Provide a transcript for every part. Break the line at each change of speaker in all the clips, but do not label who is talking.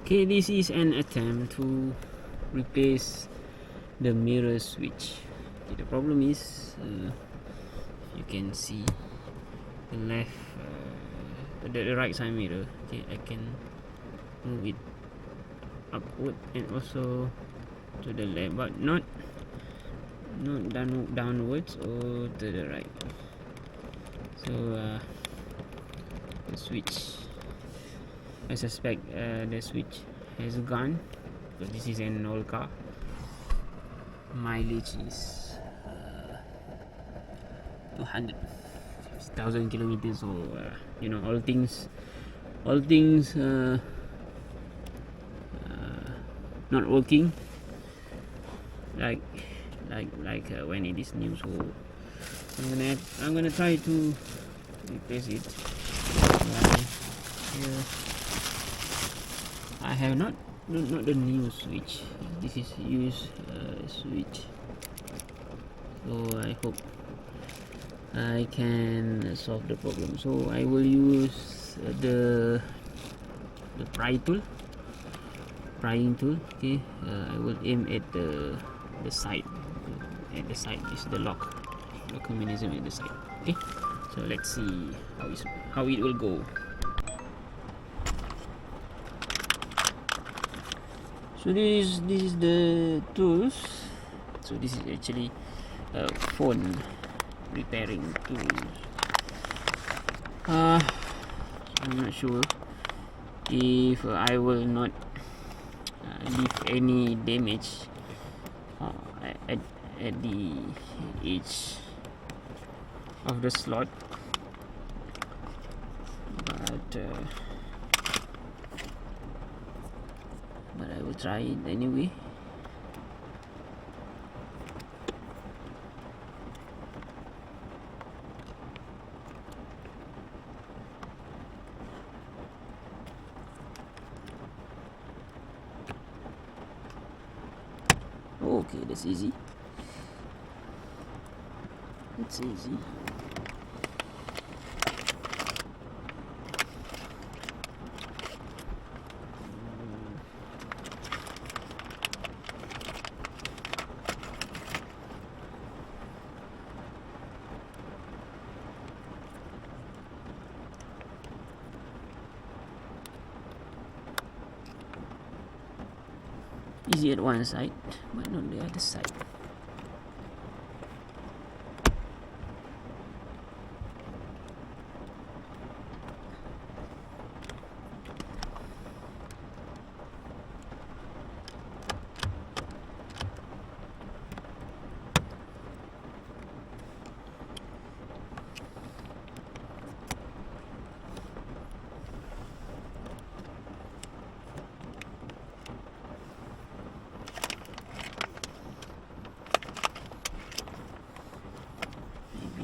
Okay, this is an attempt to replace the mirror switch. Okay, the problem is you can see the left the right side mirror. Okay, I can move it upward and also to the left, but not downwards or to the right. So the switch, I suspect the switch has gone because this is an old car. Mileage is 200,000 kilometers. So you know, all things not working like when it is new. So I'm gonna try to replace it. Here I have not the new switch. This is used switch. So I hope I can solve the problem. So I will use the prying tool. Okay, I will aim at the side. At the side is the lock mechanism at the side. Okay, so let's see how it will go. So this is the tools. So this is actually a phone repairing tools. I'm not sure if I will not leave any damage at the edge of the slot, but I will try it anyway. Okay, that's easy. It's easy. Easy at one side, but not the other side.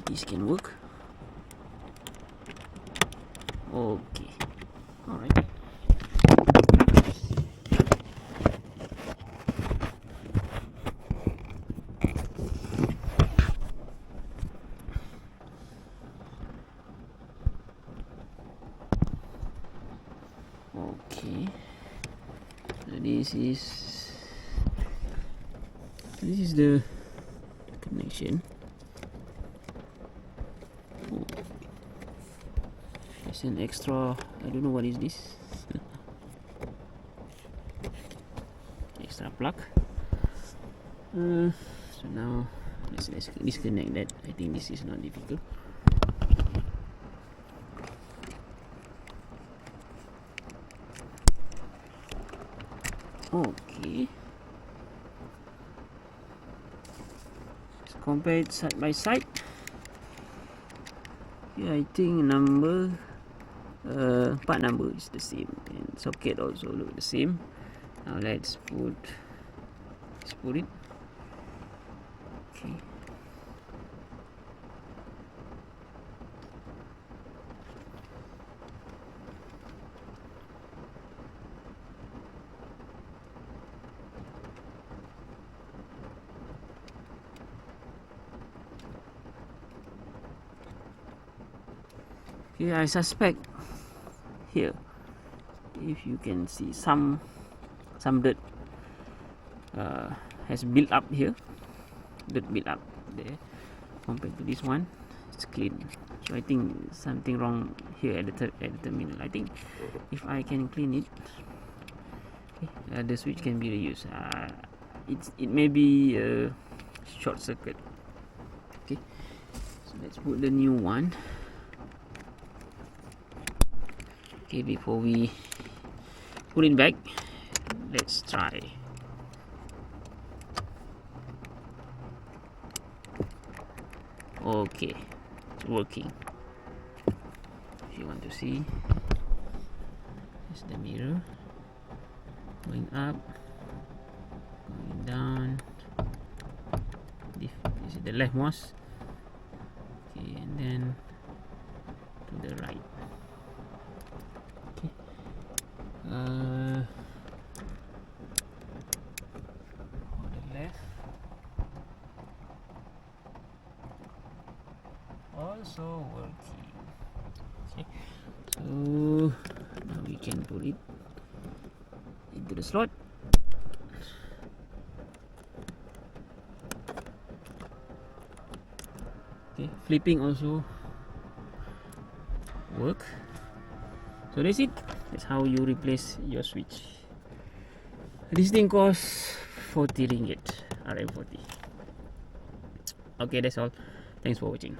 This can work. Okay, all right. Okay, so this is the connection. There's an extra, I don't know what is this. Extra plug. So now let's disconnect that. I think this is not difficult. Okay, let's compare it side by side. Yeah, I think part number is the same and socket also look the same. Now let's put it. Okay. Okay, I suspect here if you can see some dirt has built up here, dirt built up there. Compared to this one, it's clean. So I think something wrong here at the terminal. I think if I can clean it, okay, the switch can be reused. It may be a short circuit. Okay, so let's put the new one. Okay, before we put it back, let's try. Okay, it's working. If you want to see, here's the mirror going up, going down. This is the leftmost. Okay, and then to the right. Okay. On the left. Also working. Okay, so now we can put it into the slot. Okay, flipping also work. So that's it. That's how you replace your switch. This thing costs 40 ringgit, RM40. Okay, that's all. Thanks for watching.